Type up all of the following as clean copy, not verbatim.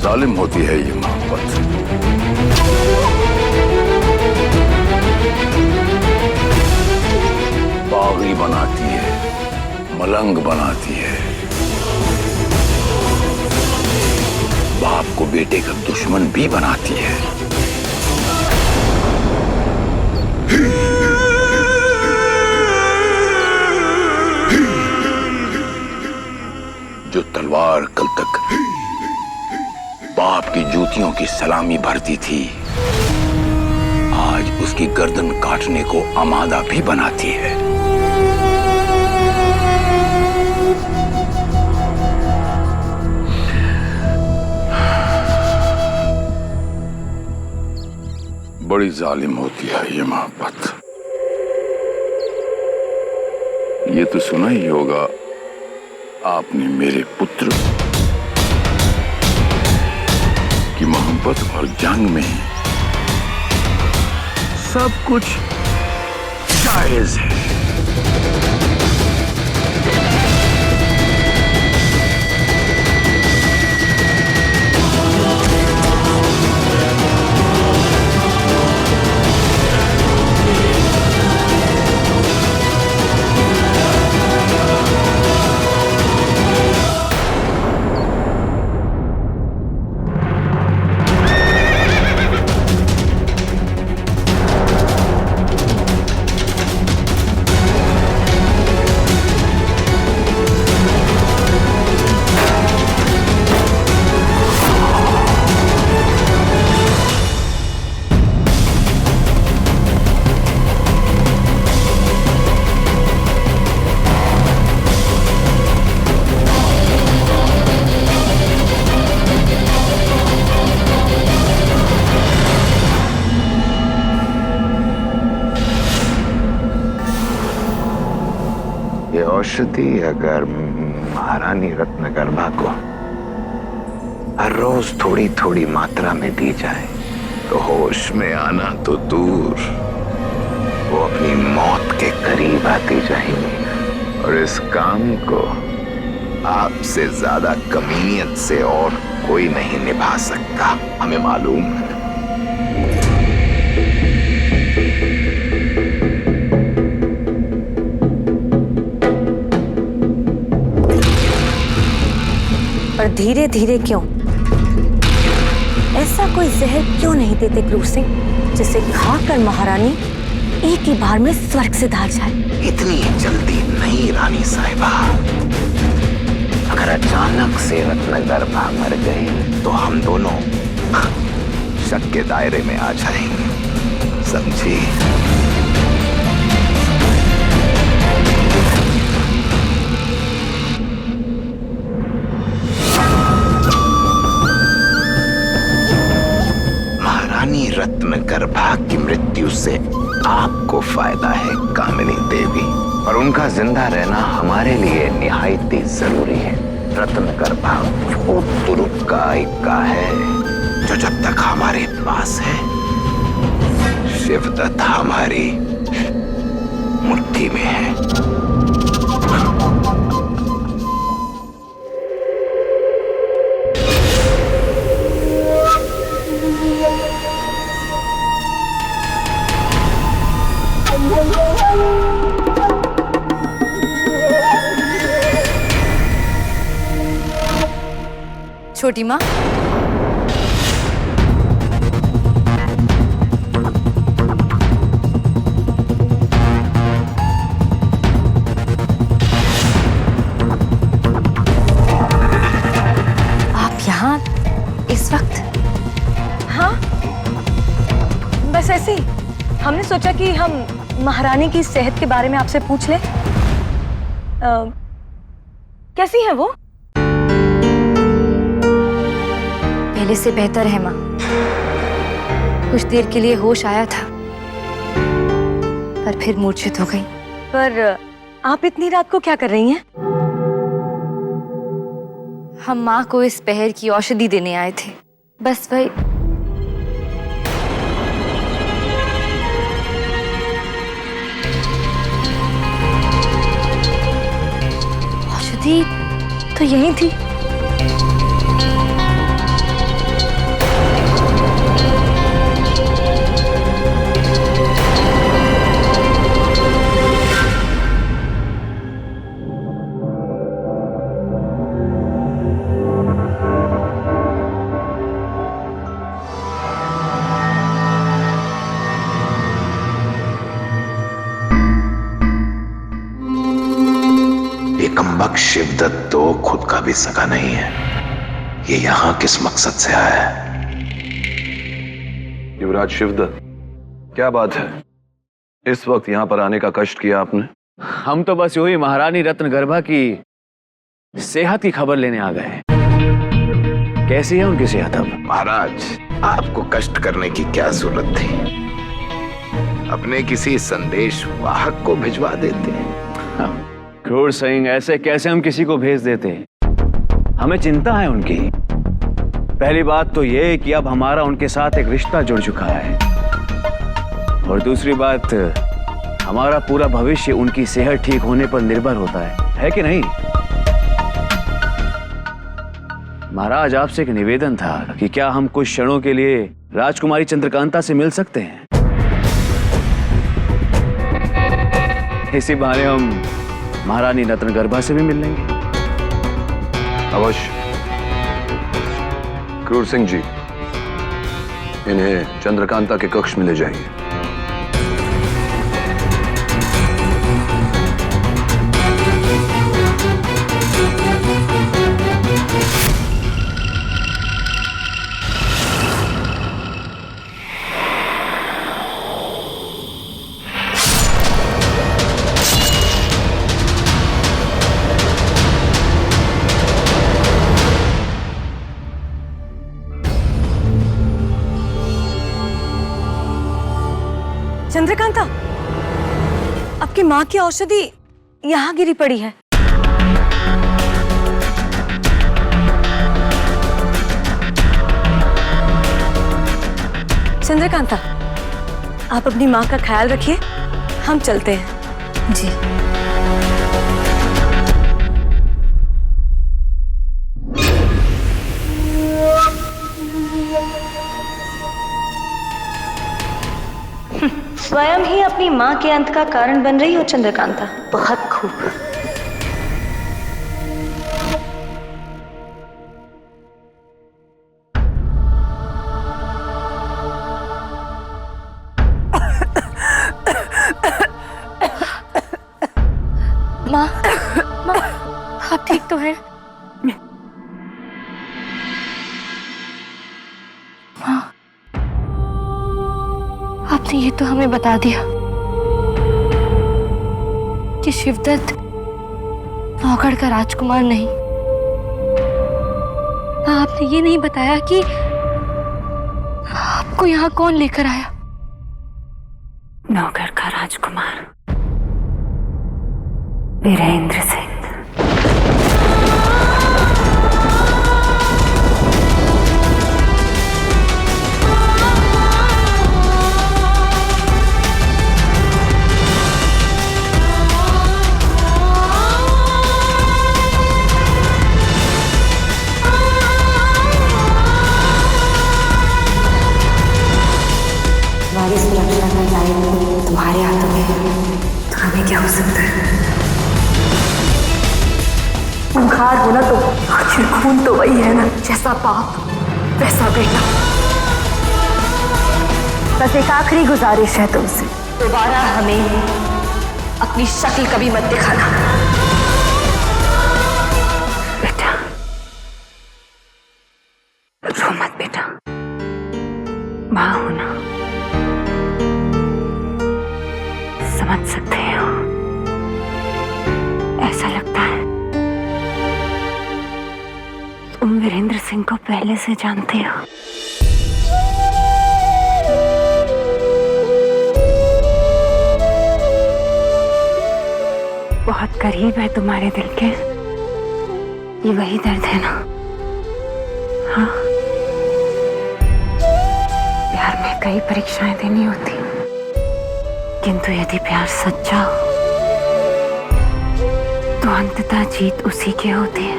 जालिम होती है ये मोहब्बत। बागी बनाती है, मलंग बनाती है, बाप को बेटे का दुश्मन भी बनाती है। जो तलवार कल तक बाप की जूतियों की सलामी भरती थी, आज उसकी गर्दन काटने को आमादा भी बनाती है। बड़ी जालिम होती है ये मोहब्बत। ये तो सुना ही होगा आपने मेरे पुत्र की मोहब्बत और जंग में सब कुछ जायज है। ये औषधि अगर महारानी रत्नगर्भा को हर रोज थोड़ी थोड़ी मात्रा में दी जाए तो होश में आना तो दूर, वो अपनी मौत के करीब आती जाएंगी। और इस काम को आपसे ज्यादा कमीनियत से और कोई नहीं निभा सकता, हमें मालूम है। पर धीरे धीरे क्यों? ऐसा कोई जहर क्यों नहीं देते क्रूर सिंह जिसे खाकर महारानी एक ही बार में स्वर्ग से धार जाए? इतनी जल्दी नहीं रानी साहिबा। अगर अचानक से रत्नगर्भा मर गई तो हम दोनों शक के दायरे में आ जाएंगे, समझी? महारानी रत्नगर्भा की मृत्यु से आपको फायदा है कामिनी देवी, और उनका जिंदा रहना हमारे लिए निहायती जरूरी है। रत्नगर्भा वो तुरुक्का है जो जब तक हमारे पास है, शिवदत्त हमारी मुट्ठी में है। छोटी माँ, आप यहाँ इस वक्त? हाँ, बस ऐसे ही हमने सोचा कि हम महारानी की सेहत के बारे में आपसे पूछ लें। कैसी है वो? पहले से बेहतर है माँ। कुछ देर के लिए होश आया था पर फिर मूर्छित हो गई। पर आप इतनी रात को क्या कर रही हैं? हम माँ को इस पहर की औषधि देने आए थे, बस वही। औषधि तो यही थी। ये कमबख्त शिवदत्त तो खुद का भी सगा नहीं है। ये यहां किस मकसद से आया है? युवराज शिवदत्त, क्या बात है? इस वक्त यहां पर आने का कष्ट किया आपने? हम तो बस यूं ही महारानी रत्नगर्भा की सेहत की खबर लेने आ गए। कैसी है उनकी सेहत अब? महाराज, आपको कष्ट करने की क्या जरूरत थी? अपने किसी संदेश वाहक को भिजवा देते। क्रूर सिंह, ऐसे कैसे हम किसी को भेज देते? हमें चिंता है उनकी। पहली बात तो ये कि अब हमारा उनके साथ एक रिश्ता जुड़ चुका है, और दूसरी बात, हमारा पूरा भविष्य उनकी सेहत ठीक होने पर निर्भर होता है कि नहीं? महाराज, आपसे एक निवेदन था कि क्या हम कुछ क्षणों के लिए राजकुमारी चंद्रकांता से मिल सकते हैं? इसी बहाने हम महारानी रत्नगर्भा से भी मिल लेंगे। अवश्य। क्रूर सिंह जी, इन्हें चंद्रकांता के कक्ष में ले जाइए। चंद्रकांता, आपकी माँ की औषधि यहाँ गिरी पड़ी है। चंद्रकांता, आप अपनी माँ का ख्याल रखिए, हम चलते हैं। जी। स्वयं ही अपनी माँ के अंत का कारण बन रही हो चंद्रकांता। बहुत खूब। माँ, आप ठीक तो हैं? माँ, आपने ये तो हमें बता दिया कि शिवदत्त नौगढ़ का राजकुमार नहीं। आपने ये नहीं बताया कि आपको यहाँ कौन लेकर आया? नौगढ़ का राजकुमार वीरेंद्र सिंह। हमारी सुरक्षा का दायित्व तुम्हारे हाथों में है, तो हमें क्या हो सकता है? खूंखार होना तो आखिर खून तो वही है ना, जैसा बाप वैसा बेटा। बस एक आखिरी गुजारिश है तुमसे, दोबारा हमें अपनी शक्ल कभी मत दिखाना। बेटा, रो मत बेटा, माँ हो ना, समझ सकते हो। ऐसा लगता है तुम वीरेंद्र सिंह को पहले से जानते हो। बहुत करीब है तुम्हारे दिल के। ये वही दर्द है ना? हाँ, प्यार में कई परीक्षाएं देनी होती, किंतु यदि प्यार सच्चा हो तो अंततः जीत उसी की होती है।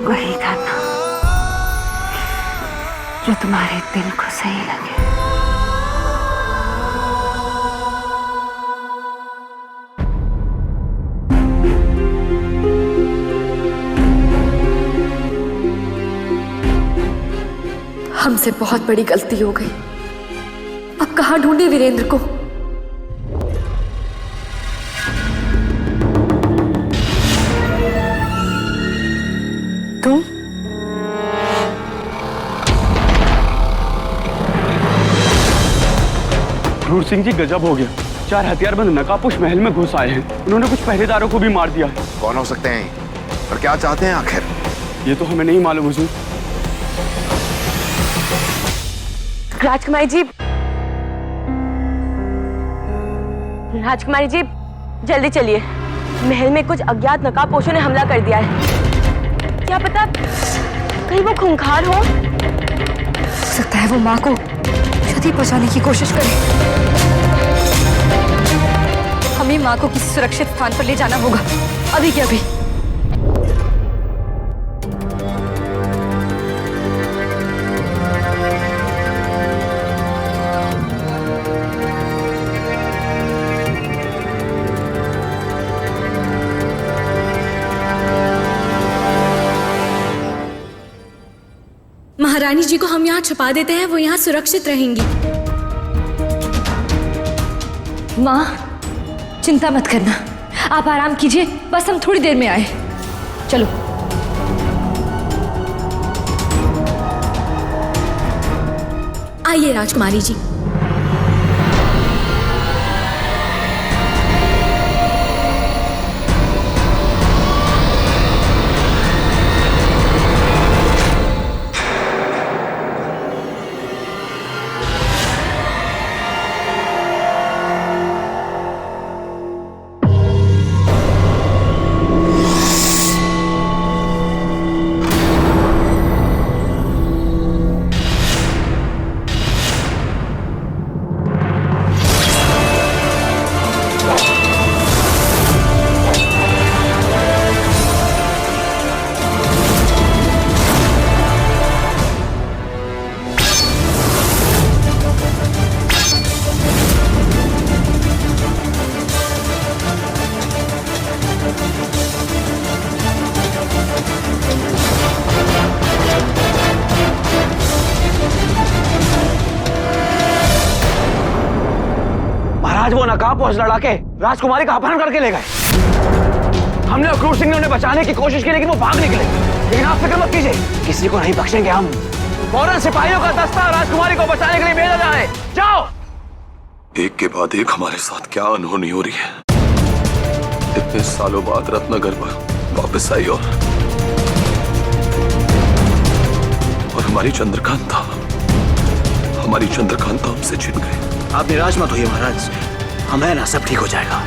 वही करना जो तुम्हारे दिल को सही लगे। हमसे बहुत बड़ी गलती हो गई। अब कहाँ ढूंढे वीरेंद्र को? क्रूर सिंह जी गजब हो गया। 4 हथियारबंद नकाबपोश महल में घुस आए हैं। उन्होंने कुछ पहरेदारों को भी मार दिया है। कौन हो सकते हैं और क्या चाहते हैं आखिर? ये तो हमें नहीं मालूम हुजूर। राजकुमारी जी, राजकुमारी जी जल्दी चलिए, महल में कुछ अज्ञात नकाबपोशों ने हमला कर दिया है। क्या पता कहीं वो खूंखार हो सकता है वो माँ को क्षति पहुंचाने की कोशिश करे। हमें माँ को किसी सुरक्षित स्थान पर ले जाना होगा, अभी के अभी। महारानी जी को हम यहाँ छुपा देते हैं, वो यहाँ सुरक्षित रहेंगी। माँ चिंता मत करना, आप आराम कीजिए, बस हम थोड़ी देर में आए। चलो। आइए राजकुमारी जी। आज वो नकाबपोश लड़ा के राजकुमारी का अपहरण करके ले गए। हमने और क्रूर सिंह ने उन्हें बचाने की कोशिश की, लेकिन वो भाग निकले। लेकिन आप फिक्र मत कीजिए, किसी को नहीं बख्शेंगे हम। फौरन सिपाहियों का दस्ता राजकुमारी को बचाने के लिए भेजा जाए। जाओ। एक के बाद एक हमारे साथ क्या अनहोनी हो रही है। इतने सालों बाद रत्नगर्भा वापस आई और हमारी चंद्रकांता हमसे छिन गई। आप निराश मत होइए महाराज, हम है ना, सब ठीक हो जाएगा।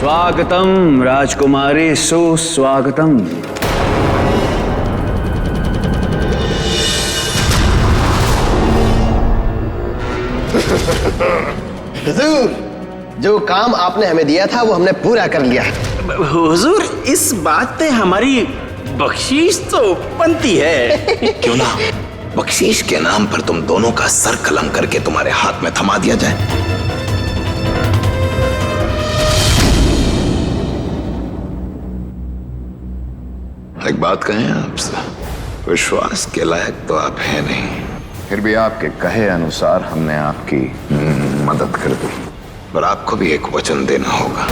स्वागतम राजकुमारी, सुस्वागतम। हुजूर, जो काम आपने हमें दिया था वो हमने पूरा कर लिया। हुजूर, इस बात पे हमारी बख्शीश तो बनती है। क्यों ना बख्शीश के नाम पर तुम दोनों का सर कलम करके तुम्हारे हाथ में थमा दिया जाए। एक बात कहें आपसे, विश्वास के लायक तो आप हैं नहीं, फिर भी आपके कहे अनुसार हमने आपकी मदद कर दी। पर आपको भी एक वचन देना होगा।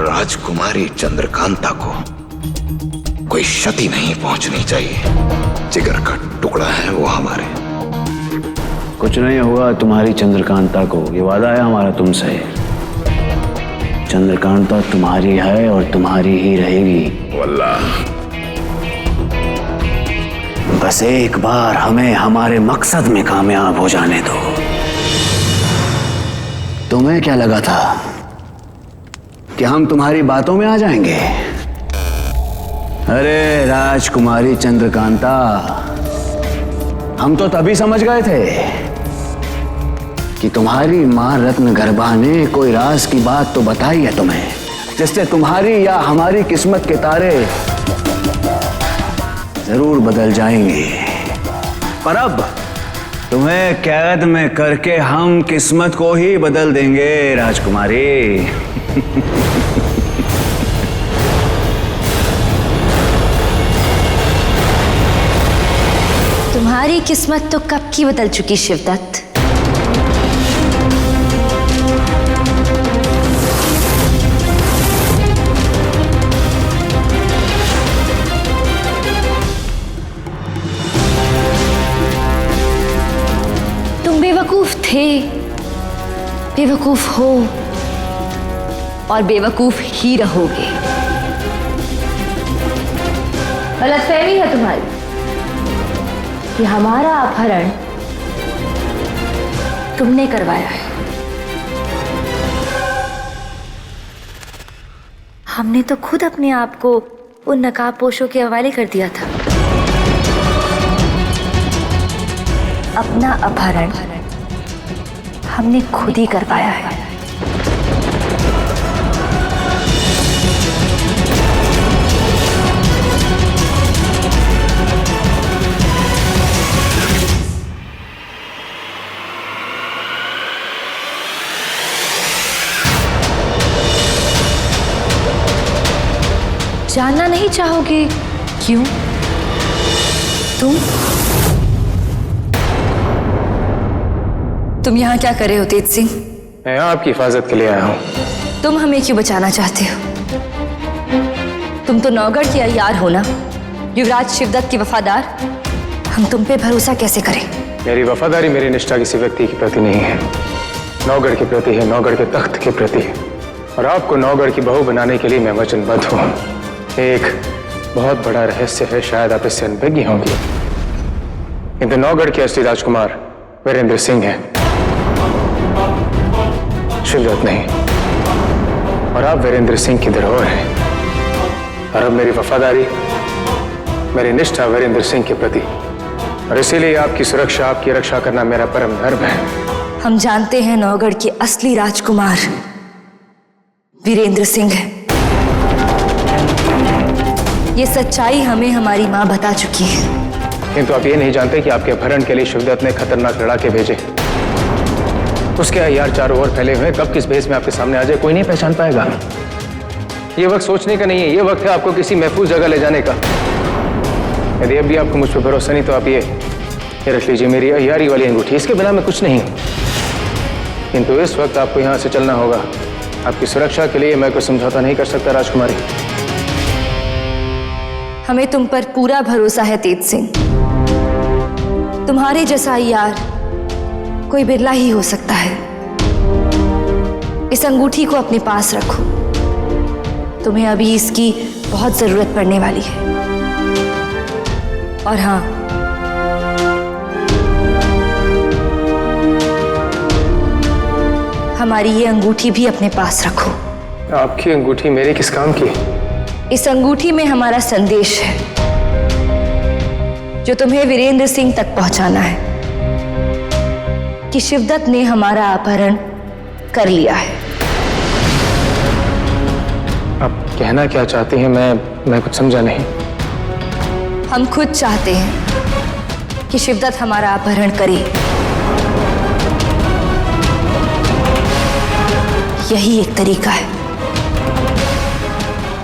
राजकुमारी चंद्रकांता को कोई क्षति नहीं पहुंचनी चाहिए। जिगर का टुकड़ा है वो हमारे। कुछ नहीं होगा तुम्हारी चंद्रकांता को, ये वादा है हमारा तुमसे। चंद्रकांता तुम्हारी है और तुम्हारी ही रहेगी। वल्लाह। बस एक बार हमें हमारे मकसद में कामयाब हो जाने दो। तुम्हें क्या लगा था कि हम तुम्हारी बातों में आ जाएंगे? अरे राजकुमारी चंद्रकांता, हम तो तभी समझ गए थे कि तुम्हारी मां रत्न गर्भा ने कोई राज की बात तो बताई है तुम्हें, जिससे तुम्हारी या हमारी किस्मत के तारे जरूर बदल जाएंगे। पर अब तुम्हें कैद में करके हम किस्मत को ही बदल देंगे राजकुमारी। तुम्हारी किस्मत तो कब की बदल चुकी शिवदत्त। तुम बेवकूफ थे, बेवकूफ हो और बेवकूफ ही रहोगे। गलतफहमी है तुम्हारी कि हमारा अपहरण तुमने करवाया है। हमने तो खुद अपने आप को उन नकाबपोशों के हवाले कर दिया था। अपना अपहरण हमने खुद ही करवाया है। जानना नहीं चाहोगे क्यों? तुम यहाँ क्या कर रहे हो तेज सिंह? मैं आपकी हिफाजत के लिए आया हूँ। तुम हमें क्यों बचाना चाहते हो? तुम तो नौगढ़ के अय्यार हो ना, युवराज शिवदत्त के वफादार। हम तुम पे भरोसा कैसे करें? मेरी वफादारी मेरी निष्ठा किसी व्यक्ति के प्रति नहीं है, नौगढ़ के प्रति है, नौगढ़ के तख्त के प्रति है। और आपको नौगढ़ की बहू बनाने के लिए मैं वचनबद्ध हूँ। एक बहुत बड़ा रहस्य है, शायद आप इससे अनभिज्ञ होंगे, किंतु नौगढ़ के असली राजकुमार वीरेंद्र सिंह हैं, शिवदत्त नहीं। और आप वीरेंद्र सिंह की धरोहर हैं। और अब मेरी वफादारी, मेरी निष्ठा वीरेंद्र सिंह के प्रति, और इसीलिए आपकी सुरक्षा, आपकी रक्षा करना मेरा परम धर्म है। हम जानते हैं नौगढ़ के असली राजकुमार वीरेंद्र सिंह है। ये सच्चाई हमें हमारी मां बता चुकी है। किंतु आप ये नहीं जानते कि आपके अपहरण के लिए शिवदत्त ने खतरनाक लड़ाके भेजे। उसके अय्यार चारों ओर फैले हुए, कब किस भेष में आपके सामने आ जाए कोई नहीं पहचान पाएगा। ये वक्त सोचने का नहीं है, ये वक्त है आपको किसी महफूज जगह ले जाने का। यदि अब भी आपको मुझ पर भरोसा नहीं तो आप ये रख लीजिए, मेरी अय्यारी वाली अंगूठी। इसके बिना मैं कुछ नहीं हूं, किंतु इस वक्त आपको यहां से चलना होगा। आपकी सुरक्षा के लिए मैं कोई समझौता नहीं कर सकता राजकुमारी। हमें तुम पर पूरा भरोसा है तेज सिंह। तुम्हारे जैसा यार कोई बिरला ही हो सकता है। इस अंगूठी को अपने पास रखो, तुम्हें अभी इसकी बहुत जरूरत पड़ने वाली है। और हाँ, हमारी ये अंगूठी भी अपने पास रखो। आपकी अंगूठी मेरे किस काम की? इस अंगूठी में हमारा संदेश है जो तुम्हें वीरेंद्र सिंह तक पहुंचाना है कि शिवदत्त ने हमारा अपहरण कर लिया है। आप कहना क्या चाहती हैं? मैं कुछ समझा नहीं। हम खुद चाहते हैं कि शिवदत्त हमारा अपहरण करे। यही एक तरीका है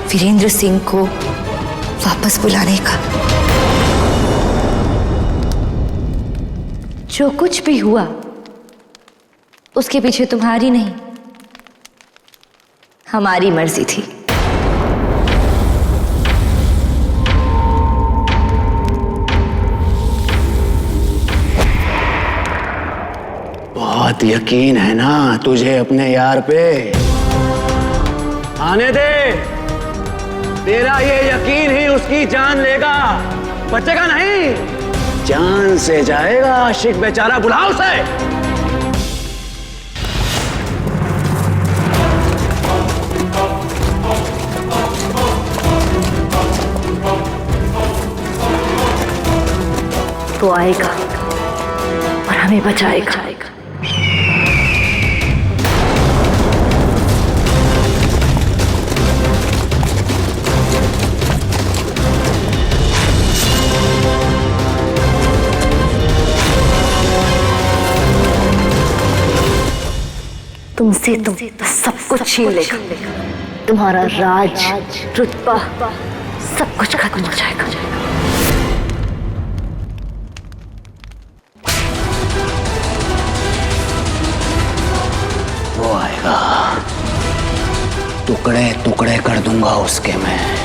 वीरेंद्र सिंह को वापस बुलाने का। जो कुछ भी हुआ उसके पीछे तुम्हारी नहीं, हमारी मर्जी थी। बहुत यकीन है ना तुझे अपने यार पे? आने दे, तेरा ये यकीन ही उसकी जान लेगा, बचेगा नहीं, जान से जाएगा आशिक बेचारा। बुलाओ उसे। वो आएगा और हमें बचाएगा। तुमसे तो सब कुछ छीन लेगा, तुम्हारा राज, रुतबा, सब कुछ खत्म हो जाएगा। वो आएगा, टुकड़े टुकड़े कर दूंगा उसके मैं।